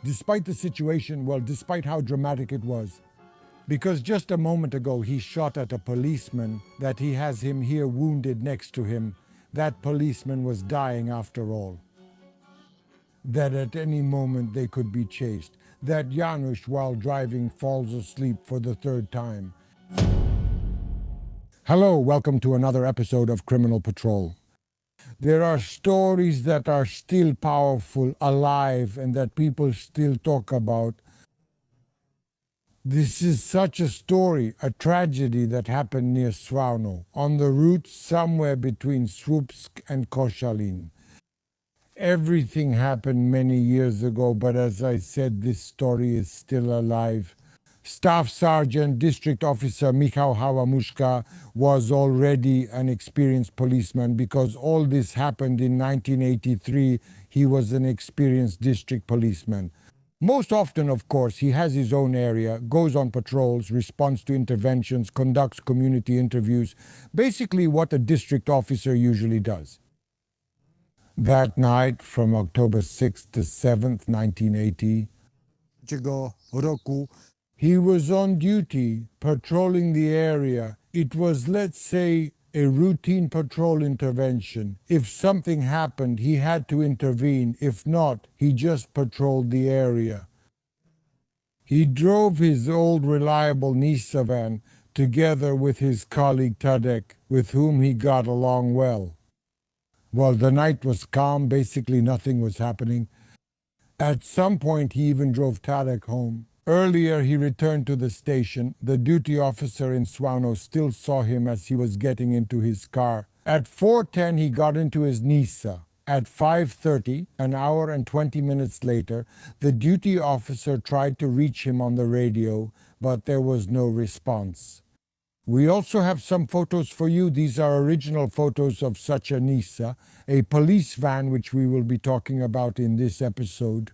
Despite the situation, well, despite how dramatic it was. Because just a moment ago he shot at a policeman, that he has him here wounded next to him. That policeman was dying after all. That at any moment they could be chased. That Janusz, while driving, falls asleep for the third time. Hello, welcome to another episode of Criminal Patrol. There are stories that are still powerful, alive, and that people still talk about. This is such a story, a tragedy that happened near Swano, on the route somewhere between Słupsk and Koszalin. Everything happened many years ago, but as I said, this story is still alive. Staff Sergeant District Officer Michał Hałamuszka was already an experienced policeman because all this happened in 1983. He was an experienced district policeman. Most often, of course, he has his own area, goes on patrols, responds to interventions, conducts community interviews, basically what a district officer usually does. That night, from October 6th to 7th, 1980, he was on duty, patrolling the area. It was, let's say, a routine patrol intervention. If something happened, he had to intervene. If not, he just patrolled the area. He drove his old reliable Nisa van together with his colleague Tadek, with whom he got along well. Well, the night was calm, basically nothing was happening. At some point, he even drove Tadek home. Earlier, he returned to the station. The duty officer in Swano still saw him as he was getting into his car. At 4:10, he got into his Nisa. At 5:30, an hour and 20 minutes later, the duty officer tried to reach him on the radio, but there was no response. We also have some photos for you. These are original photos of such a Nisa, a police van which we will be talking about in this episode.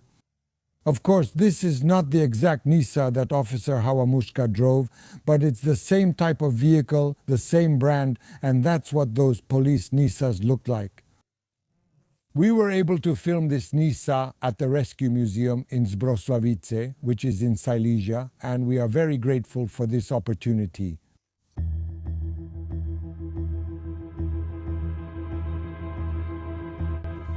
Of course, this is not the exact Nisa that Officer Hałamuszka drove, but it's the same type of vehicle, the same brand, and that's what those police Nisas look like. We were able to film this Nisa at the Rescue Museum in Zbrosławice, which is in Silesia, and we are very grateful for this opportunity.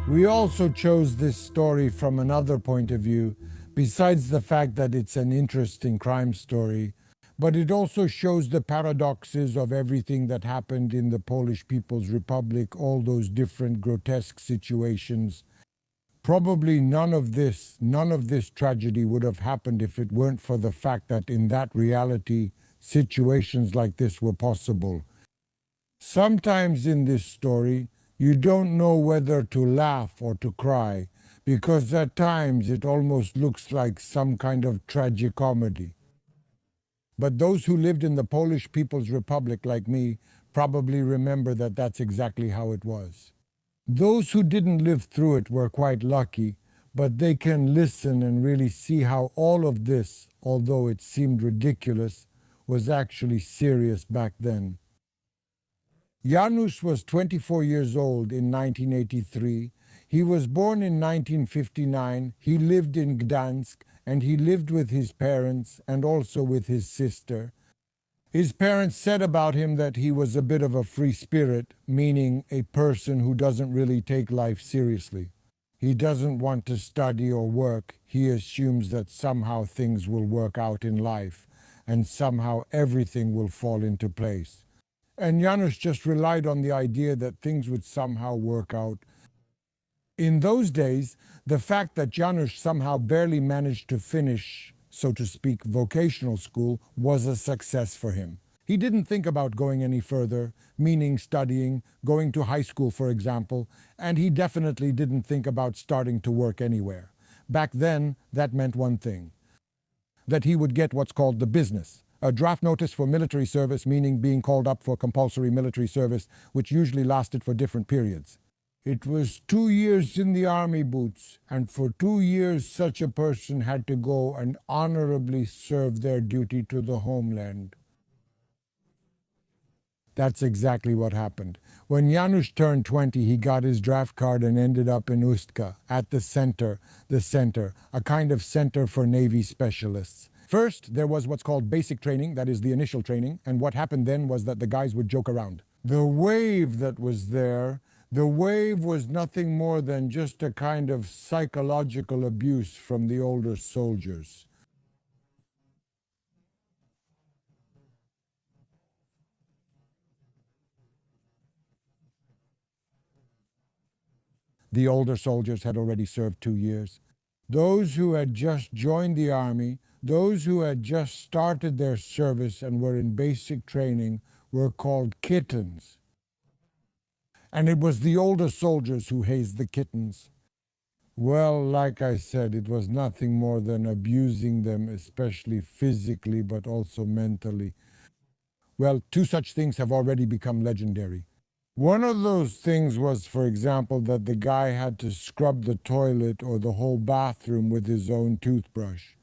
We also chose this story from another point of view, besides the fact that it's an interesting crime story, but it also shows the paradoxes of everything that happened in the Polish People's Republic, all those different grotesque situations. Probably none of this tragedy would have happened if it weren't for the fact that in that reality, situations like this were possible. Sometimes in this story, you don't know whether to laugh or to cry, because at times it almost looks like some kind of tragicomedy. But those who lived in the Polish People's Republic like me probably remember that that's exactly how it was. Those who didn't live through it were quite lucky, but they can listen and really see how all of this, although it seemed ridiculous, was actually serious back then. Janusz was 24 years old in 1983. He was born in 1959. He lived in Gdansk, and he lived with his parents and also with his sister. His parents said about him that he was a bit of a free spirit, meaning a person who doesn't really take life seriously. He doesn't want to study or work. He assumes that somehow things will work out in life, and somehow everything will fall into place. And Janusz just relied on the idea that things would somehow work out. In those days, the fact that Janusz somehow barely managed to finish, so to speak, vocational school was a success for him. He didn't think about going any further, meaning studying, going to high school, for example, and he definitely didn't think about starting to work anywhere. Back then, that meant one thing: that he would get what's called the business. A draft notice for military service, meaning being called up for compulsory military service, which usually lasted for different periods. It was 2 years in the army boots, and for 2 years such a person had to go and honorably serve their duty to the homeland. That's exactly what happened. When Janusz turned 20, he got his draft card and ended up in Ustka, at the center, a kind of center for Navy specialists. First, there was what's called basic training, that is the initial training, and what happened then was that the guys would joke around. The wave that was there, the wave was nothing more than just a kind of psychological abuse from the older soldiers. The older soldiers had already served 2 years. Those who had just joined the army, those who had just started their service and were in basic training, were called kittens. And it was the older soldiers who hazed the kittens. Well, like I said, it was nothing more than abusing them, especially physically, but also mentally. Well, two such things have already become legendary. One of those things was, for example, that the guy had to scrub the toilet or the whole bathroom with his own toothbrush.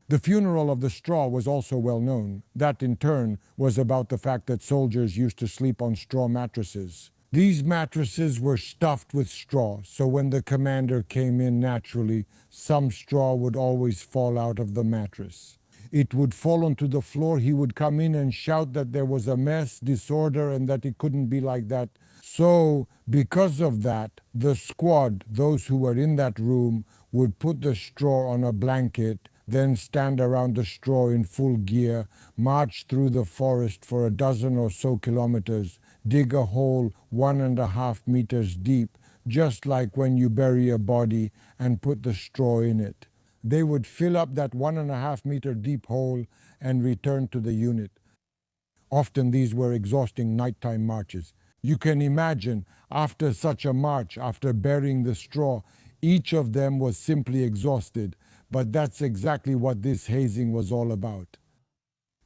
The funeral of the straw was also well known. That, in turn, was about the fact that soldiers used to sleep on straw mattresses. These mattresses were stuffed with straw, so when the commander came in naturally, some straw would always fall out of the mattress. It would fall onto the floor, he would come in and shout that there was a mess, disorder, and that it couldn't be like that. So, because of that, the squad, those who were in that room, would put the straw on a blanket, then stand around the straw in full gear, march through the forest for a dozen or so kilometers, dig a hole 1.5 meters deep, just like when you bury a body, and put the straw in it. They would fill up that 1.5 meter deep hole and return to the unit. Often these were exhausting nighttime marches. You can imagine, after such a march, after burying the straw, each of them was simply exhausted, but that's exactly what this hazing was all about.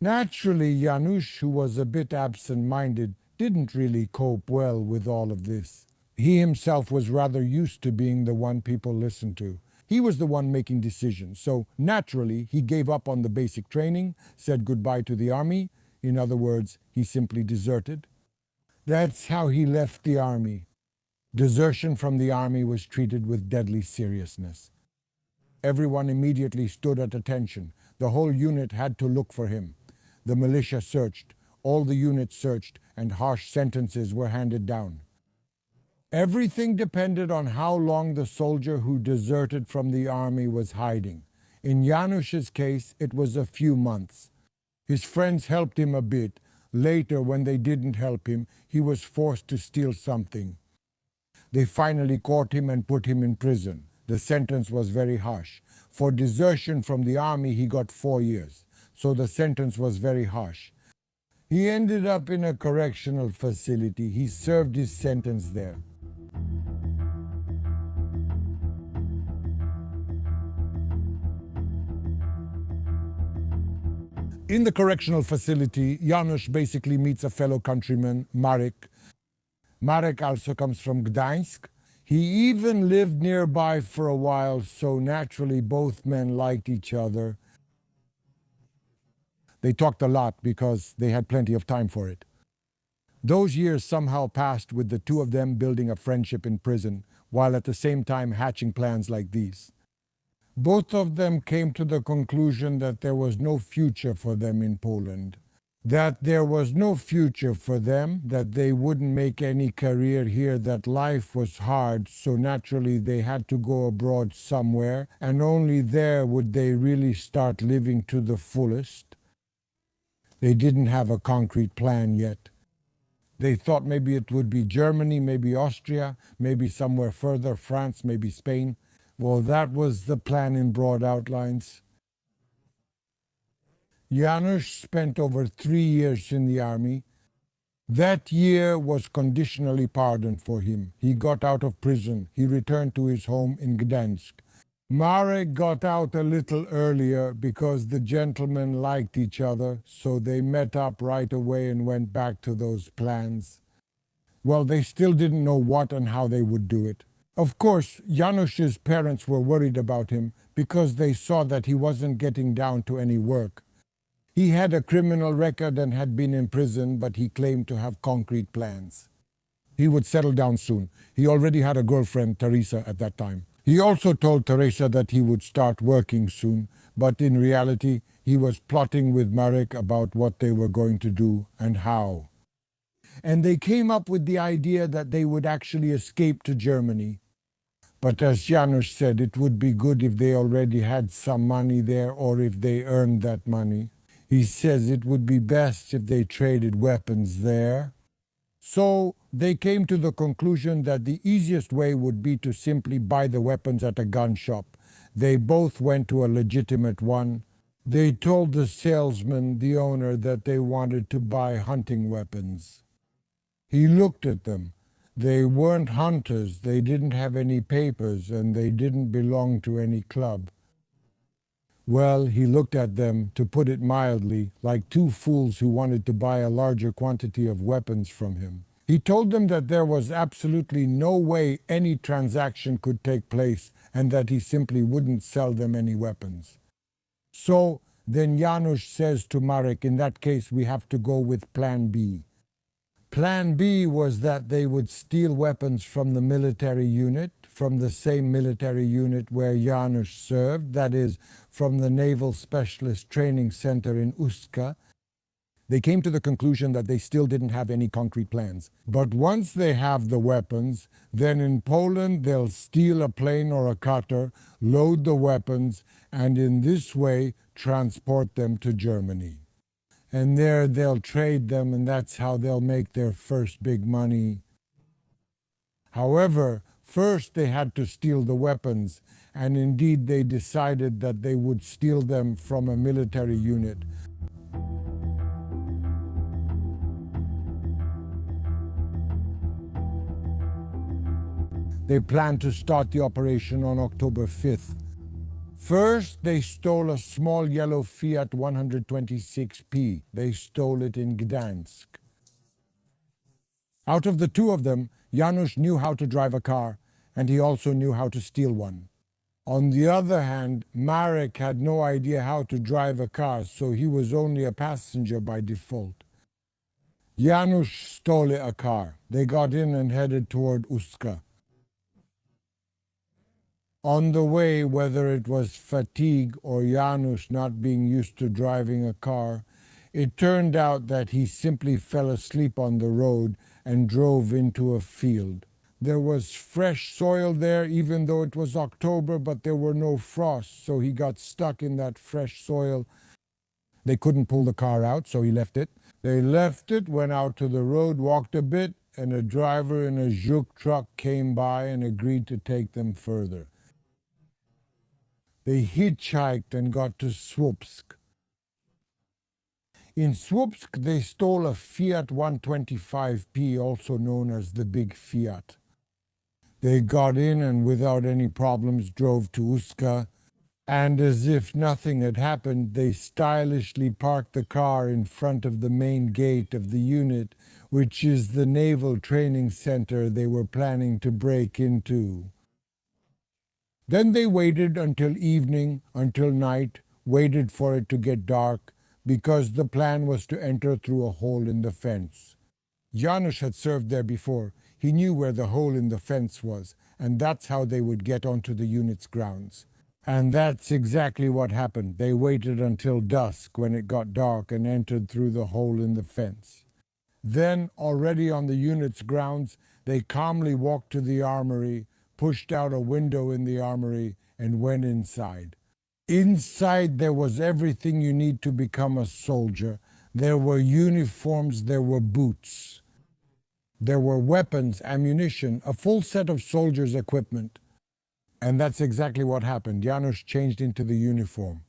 Naturally, Janusz, who was a bit absent-minded, didn't really cope well with all of this. He himself was rather used to being the one people listened to. He was the one making decisions, so naturally he gave up on the basic training, said goodbye to the army. In other words, he simply deserted. That's how he left the army. Desertion from the army was treated with deadly seriousness. Everyone immediately stood at attention. The whole unit had to look for him. The militia searched, all the units searched, and harsh sentences were handed down. Everything depended on how long the soldier who deserted from the army was hiding. In Janusz's case, it was a few months. His friends helped him a bit. Later, when they didn't help him, he was forced to steal something. They finally caught him and put him in prison. The sentence was very harsh. For desertion from the army, he got 4 years. So the sentence was very harsh. He ended up in a correctional facility. He served his sentence there. In the correctional facility, Janusz basically meets a fellow countryman, Marek. Marek also comes from Gdańsk. He even lived nearby for a while, so naturally both men liked each other. They talked a lot because they had plenty of time for it. Those years somehow passed with the two of them building a friendship in prison, while at the same time hatching plans like these. Both of them came to the conclusion that there was no future for them in Poland. That there was no future for them, that they wouldn't make any career here, that life was hard, so naturally they had to go abroad somewhere, and only there would they really start living to the fullest. They didn't have a concrete plan yet. They thought maybe it would be Germany, maybe Austria, maybe somewhere further, France, maybe Spain. Well, that was the plan in broad outlines. Janusz spent over 3 years in the army. That year was conditionally pardoned for him. He got out of prison. He returned to his home in Gdańsk. Marek got out a little earlier because the gentlemen liked each other, so they met up right away and went back to those plans. Well, they still didn't know what and how they would do it. Of course, Janusz's parents were worried about him because they saw that he wasn't getting down to any work. He had a criminal record and had been in prison, but he claimed to have concrete plans. He would settle down soon. He already had a girlfriend, Teresa, at that time. He also told Teresa that he would start working soon, but in reality, he was plotting with Marek about what they were going to do and how. And they came up with the idea that they would actually escape to Germany. But as Janusz said, it would be good if they already had some money there or if they earned that money. He says it would be best if they traded weapons there. So they came to the conclusion that the easiest way would be to simply buy the weapons at a gun shop. They both went to a legitimate one. They told the salesman, the owner, that they wanted to buy hunting weapons. He looked at them. They weren't hunters, they didn't have any papers, and they didn't belong to any club. Well, he looked at them, to put it mildly, like two fools who wanted to buy a larger quantity of weapons from him. He told them that there was absolutely no way any transaction could take place and that he simply wouldn't sell them any weapons. So then Janusz says to Marek, in that case we have to go with Plan B. Plan B was that they would steal weapons from the military unit, from the same military unit where Janusz served, that is, from the Naval Specialist Training Center in Uska. They came to the conclusion that they still didn't have any concrete plans. But once they have the weapons, then in Poland they'll steal a plane or a cutter, load the weapons, and in this way transport them to Germany. And there they'll trade them, and that's how they'll make their first big money. However, first they had to steal the weapons, and indeed they decided that they would steal them from a military unit. They planned to start the operation on October 5th. First, they stole a small yellow Fiat 126P. They stole it in Gdansk. Out of the two of them, Janusz knew how to drive a car, and he also knew how to steal one. On the other hand, Marek had no idea how to drive a car, so he was only a passenger by default. Janusz stole a car. They got in and headed toward Uska. On the way, whether it was fatigue or Janusz not being used to driving a car, it turned out that he simply fell asleep on the road and drove into a field. There was fresh soil there even though it was October, but there were no frosts, so he got stuck in that fresh soil. They couldn't pull the car out, so he left it. They left it, went out to the road, walked a bit, and a driver in a Zhuk truck came by and agreed to take them further. They hitchhiked and got to Słupsk. In Słupsk, they stole a Fiat 125P, also known as the Big Fiat. They got in and without any problems drove to Uska, and as if nothing had happened, they stylishly parked the car in front of the main gate of the unit, which is the Naval Training Center they were planning to break into. Then they waited until evening, until night, waited for it to get dark, because the plan was to enter through a hole in the fence. Janusz had served there before. He knew where the hole in the fence was, and that's how they would get onto the unit's grounds. And that's exactly what happened. They waited until dusk when it got dark and entered through the hole in the fence. Then, already on the unit's grounds, they calmly walked to the armory, pushed out a window in the armory, and went inside. Inside there was everything you need to become a soldier. There were uniforms, there were boots. There were weapons, ammunition, a full set of soldiers' equipment. And that's exactly what happened. Janusz changed into the uniform.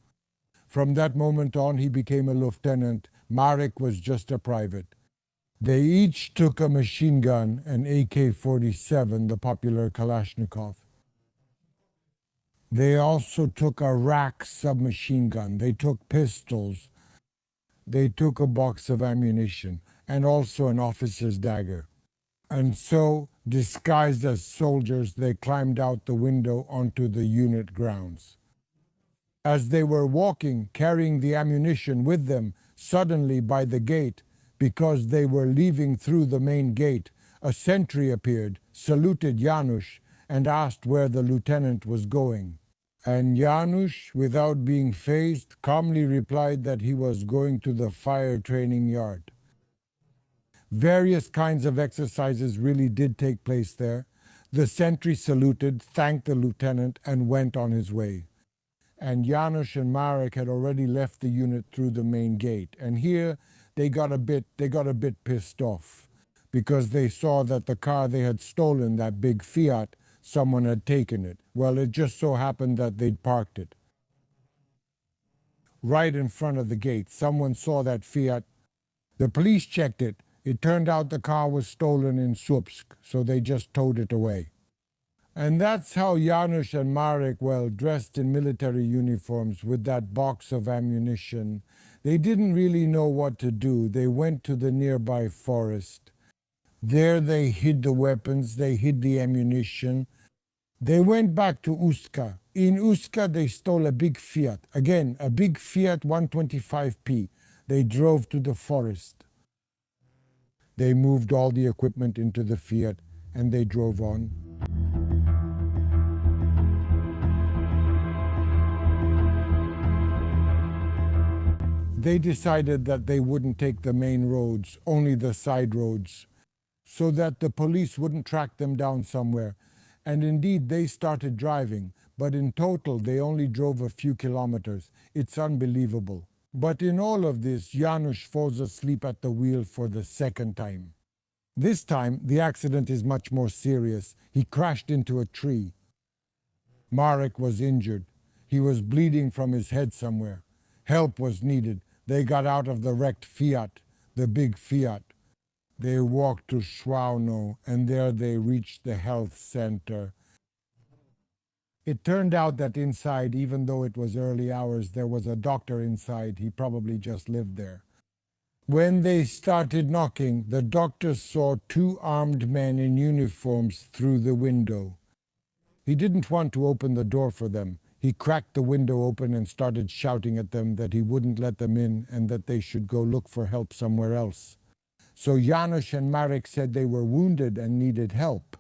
From that moment on, he became a lieutenant. Marek was just a private. They each took a machine gun, an AK-47, the popular Kalashnikov. They also took a Rak submachine gun. They took pistols. They took a box of ammunition and also an officer's dagger. And so, disguised as soldiers, they climbed out the window onto the unit grounds. As they were walking, carrying the ammunition with them, suddenly by the gate, because they were leaving through the main gate, a sentry appeared, saluted Janusz, and asked where the lieutenant was going. And Janusz, without being fazed, calmly replied that he was going to the fire training yard. Various kinds of exercises really did take place there. The sentry saluted, thanked the lieutenant, and went on his way. And Janusz and Marek had already left the unit through the main gate. And here they got a bit pissed off, because they saw that the car they had stolen, that big Fiat, someone had taken it. Well, it just so happened that they'd parked it right in front of the gate. Someone saw that Fiat. The police checked it. It turned out the car was stolen in Słupsk, so they just towed it away. And that's how Janusz and Marek, well, dressed in military uniforms with that box of ammunition, they didn't really know what to do. They went to the nearby forest. There they hid the weapons, they hid the ammunition. They went back to Uska. In Uska they stole a big Fiat. Again, a big Fiat 125p. They drove to the forest. They moved all the equipment into the Fiat and they drove on. They decided that they wouldn't take the main roads, only the side roads, so that the police wouldn't track them down somewhere. And indeed, they started driving, but in total, they only drove a few kilometers. It's unbelievable. But in all of this, Janusz falls asleep at the wheel for the second time. This time, the accident is much more serious. He crashed into a tree. Marek was injured. He was bleeding from his head somewhere. Help was needed. They got out of the wrecked Fiat, the big Fiat. They walked to Świnoujście, and there they reached the health center. It turned out that inside, even though it was early hours, there was a doctor inside. He probably just lived there. When they started knocking, the doctor saw two armed men in uniforms through the window. He didn't want to open the door for them. He cracked the window open and started shouting at them that he wouldn't let them in and that they should go look for help somewhere else. So Janusz and Marek said they were wounded and needed help.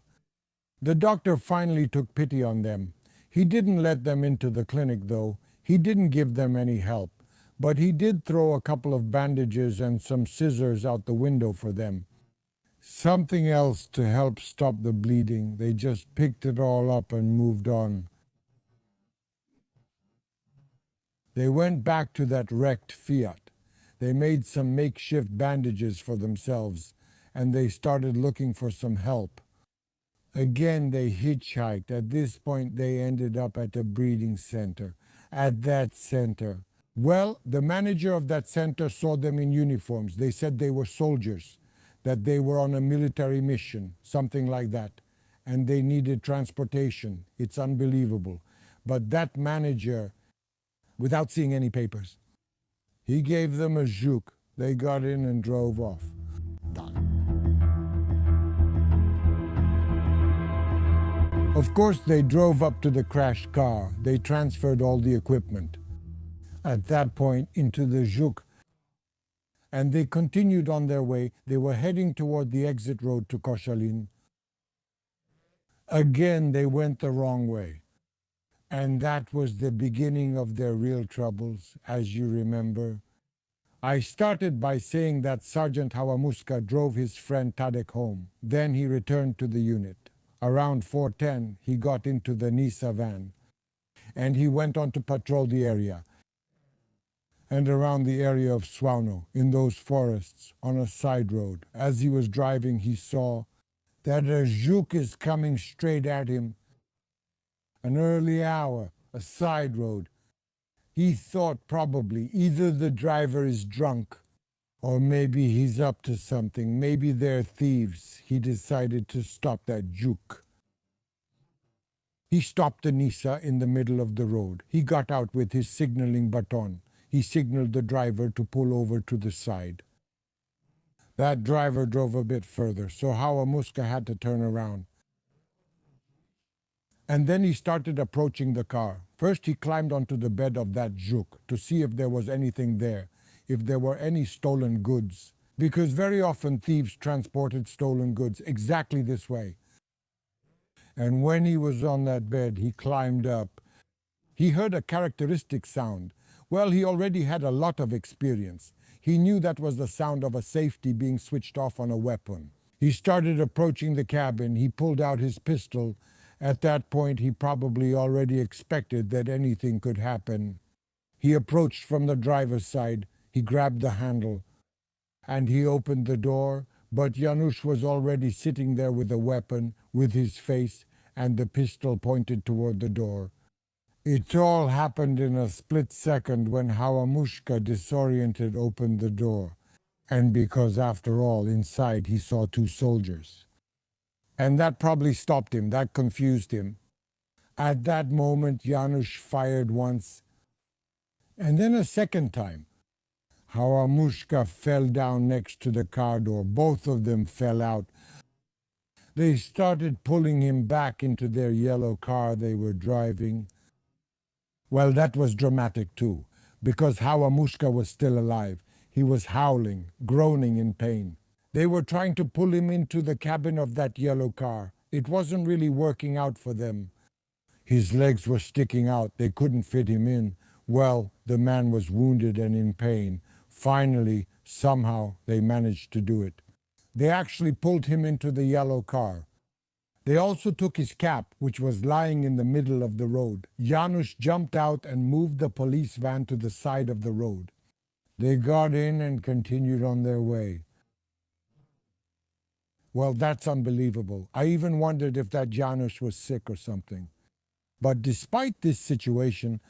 The doctor finally took pity on them. He didn't let them into the clinic, though. He didn't give them any help. But he did throw a couple of bandages and some scissors out the window for them. Something else to help stop the bleeding. They just picked it all up and moved on. They went back to that wrecked Fiat. They made some makeshift bandages for themselves, and they started looking for some help. Again, they hitchhiked. At this point, they ended up at a breeding center. At that center. Well, the manager of that center saw them in uniforms. They said they were soldiers, that they were on a military mission, something like that, and they needed transportation. It's unbelievable. But that manager, without seeing any papers, he gave them a juk. They got in and drove off. Done. Of course, they drove up to the crashed car. They transferred all the equipment at that point into the juk, and they continued on their way. They were heading toward the exit road to Koszalin. Again, they went the wrong way. And that was the beginning of their real troubles, as you remember. I started by saying that Sergeant Hawamuska drove his friend Tadek home. Then he returned to the unit. Around 4:10, he got into the Nisa van, and he went on to patrol the area and around the area of Świnoujście, in those forests, on a side road. As he was driving, he saw that a juk is coming straight at him. An early hour, a side road. He thought probably either the driver is drunk or maybe he's up to something. Maybe they're thieves. He decided to stop that juk. He stopped the Nisa in the middle of the road. He got out with his signaling baton. He signaled the driver to pull over to the side. That driver drove a bit further, so Hawamuska had to turn around. And then he started approaching the car. First he climbed onto the bed of that juk to see if there was anything there, if there were any stolen goods, because very often thieves transported stolen goods exactly this way. And when he was on that bed, he climbed up. He heard a characteristic sound. Well, he already had a lot of experience. He knew that was the sound of a safety being switched off on a weapon. He started approaching the cabin. He pulled out his pistol. At that point, he probably already expected that anything could happen. He approached from the driver's side. He grabbed the handle, and he opened the door, but Janusz was already sitting there with a weapon, with his face, and the pistol pointed toward the door. It all happened in a split second when Hawamushka, disoriented, opened the door. And because, after all, inside he saw two soldiers. And that probably stopped him, that confused him. At that moment, Janusz fired once, and then a second time. Hawamushka fell down next to the car door. Both of them fell out. They started pulling him back into their yellow car they were driving. Well, that was dramatic too, because Hawamushka was still alive. He was howling, groaning in pain. They were trying to pull him into the cabin of that yellow car. It wasn't really working out for them. His legs were sticking out. They couldn't fit him in. Well, the man was wounded and in pain. Finally, somehow, they managed to do it. They actually pulled him into the yellow car. They also took his cap, which was lying in the middle of the road. Janusz jumped out and moved the police van to the side of the road. They got in and continued on their way. Well, that's unbelievable. I even wondered if that Janusz was sick or something. But despite this situation,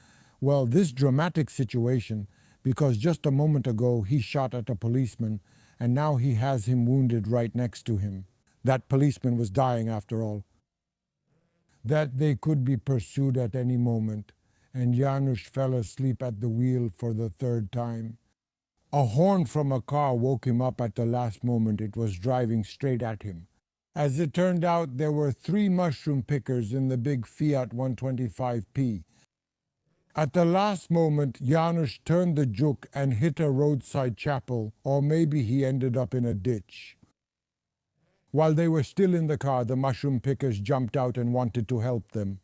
well, this dramatic situation, because just a moment ago he shot at a policeman, and now he has him wounded right next to him. That policeman was dying after all. That they could be pursued at any moment, and Janusz fell asleep at the wheel for the third time. A horn from a car woke him up at the last moment. It was driving straight at him. As it turned out, there were 3 mushroom pickers in the big Fiat 125P. At the last moment, Janusz turned the juk and hit a roadside chapel, or maybe he ended up in a ditch. While they were still in the car, the mushroom pickers jumped out and wanted to help them.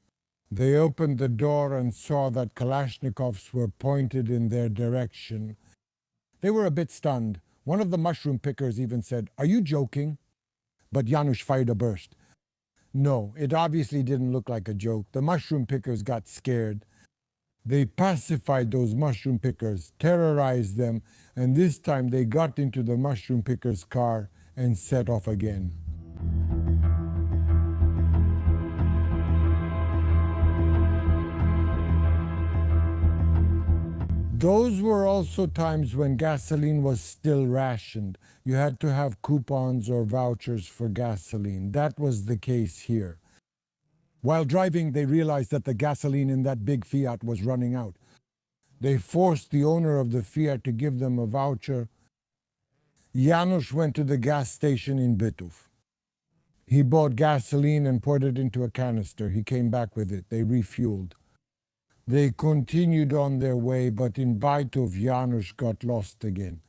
They opened the door and saw that Kalashnikovs were pointed in their direction. They were a bit stunned. One of the mushroom pickers even said, "Are you joking?" But Janusz fired a burst. No, it obviously didn't look like a joke. The mushroom pickers got scared. They pacified those mushroom pickers, terrorized them, and this time they got into the mushroom pickers' car and set off again. Those were also times when gasoline was still rationed. You had to have coupons or vouchers for gasoline. That was the case here. While driving, they realized that the gasoline in that big Fiat was running out. They forced the owner of the Fiat to give them a voucher. Janusz went to the gas station in Bytów. He bought gasoline and poured it into a canister. He came back with it. They refueled. They continued on their way, but in Bytów, Janusz got lost again.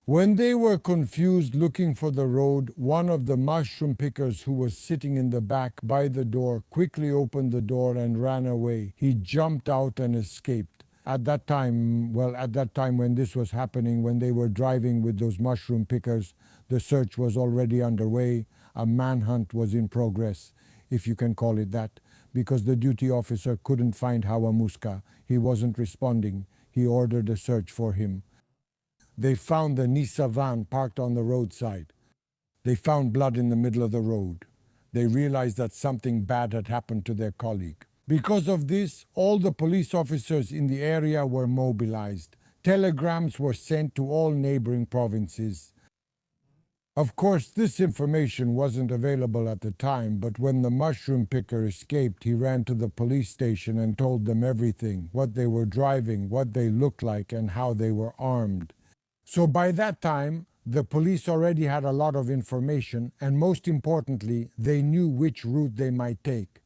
When they were confused looking for the road, one of the mushroom pickers who was sitting in the back by the door quickly opened the door and ran away. He jumped out and escaped. At that time when this was happening, when they were driving with those mushroom pickers, the search was already underway. A manhunt was in progress, if you can call it that, because the duty officer couldn't find Hawamushka. He wasn't responding. He ordered a search for him. They found the Nisa van parked on the roadside. They found blood in the middle of the road. They realized that something bad had happened to their colleague. Because of this, all the police officers in the area were mobilized. Telegrams were sent to all neighboring provinces. Of course, this information wasn't available at the time, but when the mushroom picker escaped, he ran to the police station and told them everything, what they were driving, what they looked like, and how they were armed. So by that time, the police already had a lot of information, and most importantly, they knew which route they might take.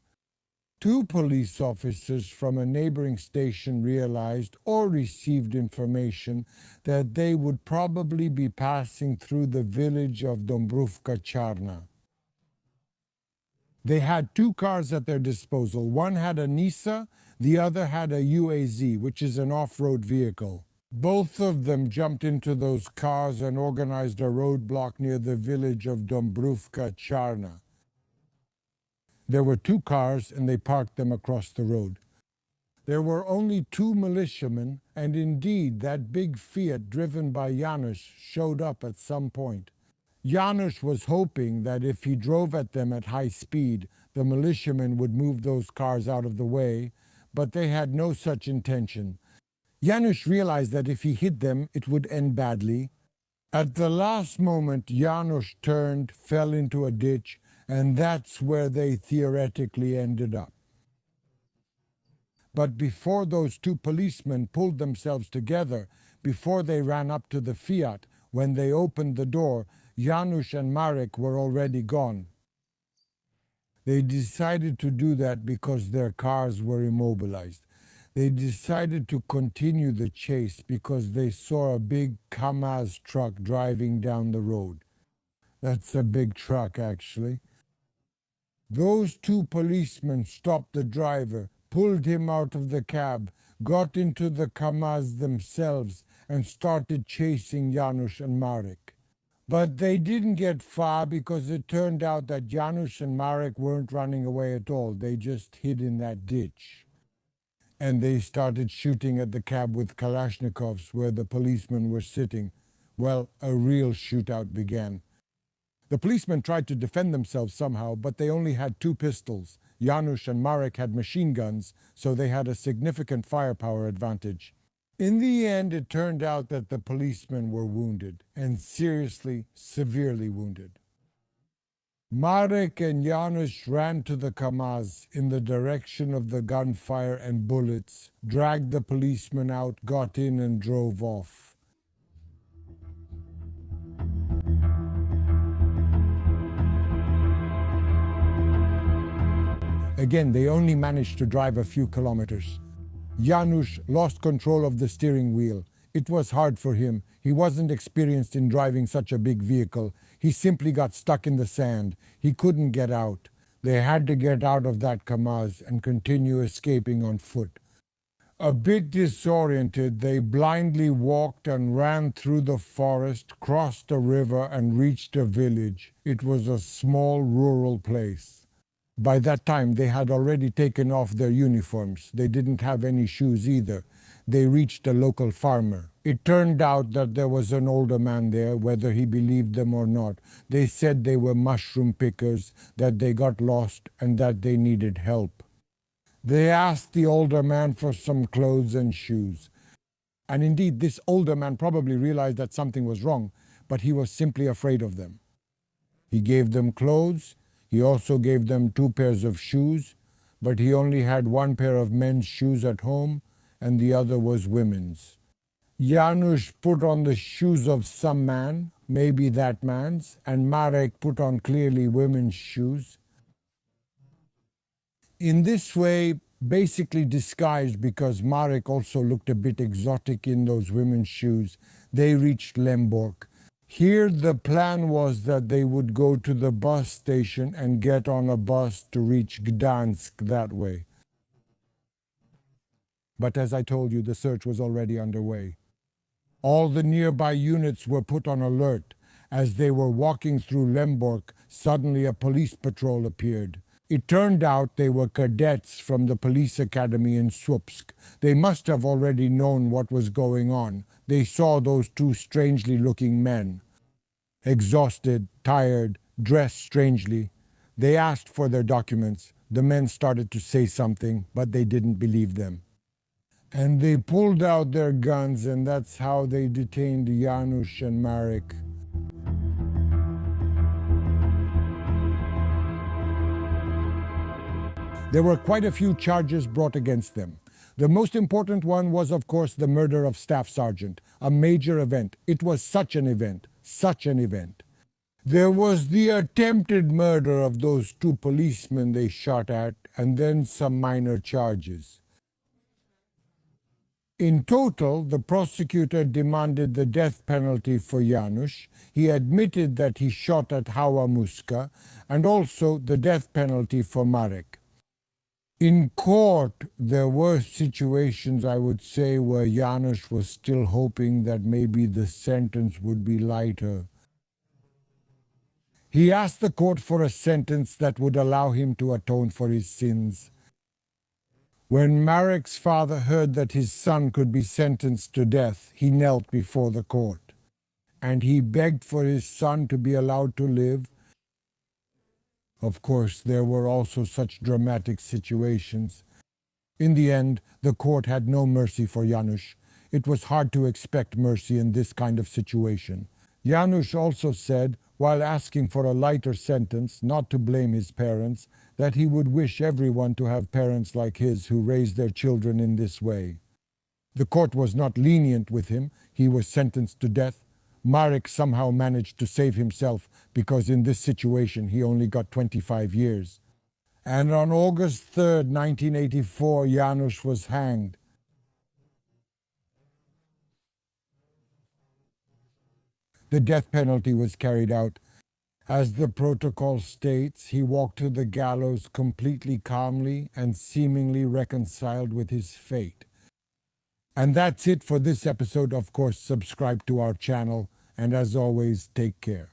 Two police officers from a neighboring station realized or received information that they would probably be passing through the village of Dąbrówka Czarna. They had two cars at their disposal. One had a Nisa, the other had a UAZ, which is an off-road vehicle. Both of them jumped into those cars and organized a roadblock near the village of Dąbrówka Czarna. There were two cars and they parked them across the road. There were only two militiamen, and indeed that big Fiat driven by Janusz showed up at some point. Janusz was hoping that if he drove at them at high speed, the militiamen would move those cars out of the way, but they had no such intention. Janusz realized that if he hit them, it would end badly. At the last moment, Janusz turned, fell into a ditch, and that's where they theoretically ended up. But before those two policemen pulled themselves together, before they ran up to the Fiat, when they opened the door, Janusz and Marek were already gone. They decided to do that because their cars were immobilized. They decided to continue the chase because they saw a big Kamaz truck driving down the road. That's a big truck, actually. Those two policemen stopped the driver, pulled him out of the cab, got into the Kamaz themselves, and started chasing Janusz and Marek. But they didn't get far because it turned out that Janusz and Marek weren't running away at all. They just hid in that ditch. And they started shooting at the cab with Kalashnikovs where the policemen were sitting. Well, a real shootout began. The policemen tried to defend themselves somehow, but they only had two pistols. Janusz and Marek had machine guns, so they had a significant firepower advantage. In the end, it turned out that the policemen were wounded, and seriously, severely wounded. Marek and Janusz ran to the Kamaz in the direction of the gunfire and bullets, dragged the policemen out, got in, and drove off. Again, they only managed to drive a few kilometers. Janusz lost control of the steering wheel. It was hard for him. He wasn't experienced in driving such a big vehicle. He simply got stuck in the sand. He couldn't get out. They had to get out of that Kamaz and continue escaping on foot. A bit disoriented, they blindly walked and ran through the forest, crossed a river, and reached a village. It was a small rural place. By that time, they had already taken off their uniforms. They didn't have any shoes either. They reached a local farmer. It turned out that there was an older man there, whether he believed them or not. They said they were mushroom pickers, that they got lost, and that they needed help. They asked the older man for some clothes and shoes. And indeed, this older man probably realized that something was wrong, but he was simply afraid of them. He gave them clothes. He also gave them 2 pairs of shoes, but he only had 1 pair of men's shoes at home, and the other was women's. Janusz put on the shoes of some man, maybe that man's, and Marek put on clearly women's shoes. In this way, basically disguised because Marek also looked a bit exotic in those women's shoes, they reached Lemborg. Here the plan was that they would go to the bus station and get on a bus to reach Gdansk that way. But as I told you, the search was already underway. All the nearby units were put on alert. As they were walking through Lemborg, suddenly a police patrol appeared. It turned out they were cadets from the police academy in Słupsk. They must have already known what was going on. They saw those 2 strangely looking men. Exhausted, tired, dressed strangely. They asked for their documents. The men started to say something, but they didn't believe them. And they pulled out their guns, and that's how they detained Janusz and Marek. There were quite a few charges brought against them. The most important one was, of course, the murder of Staff Sergeant, a major event. It was such an event, such an event. There was the attempted murder of those two policemen they shot at, and then some minor charges. In total, the prosecutor demanded the death penalty for Janusz. He admitted that he shot at Hałamuska, and also the death penalty for Marek. In court, there were situations, I would say, where Janusz was still hoping that maybe the sentence would be lighter. He asked the court for a sentence that would allow him to atone for his sins. When Marek's father heard that his son could be sentenced to death, he knelt before the court, and he begged for his son to be allowed to live. Of course, there were also such dramatic situations. In the end, the court had no mercy for Janusz. It was hard to expect mercy in this kind of situation. Janusz also said, while asking for a lighter sentence, not to blame his parents, that he would wish everyone to have parents like his who raised their children in this way. The court was not lenient with him. He was sentenced to death. Marek somehow managed to save himself because in this situation he only got 25 years. And on August 3rd, 1984, Janusz was hanged. The death penalty was carried out. As the protocol states, he walked to the gallows completely calmly and seemingly reconciled with his fate. And that's it for this episode. Of course, subscribe to our channel, and as always, take care.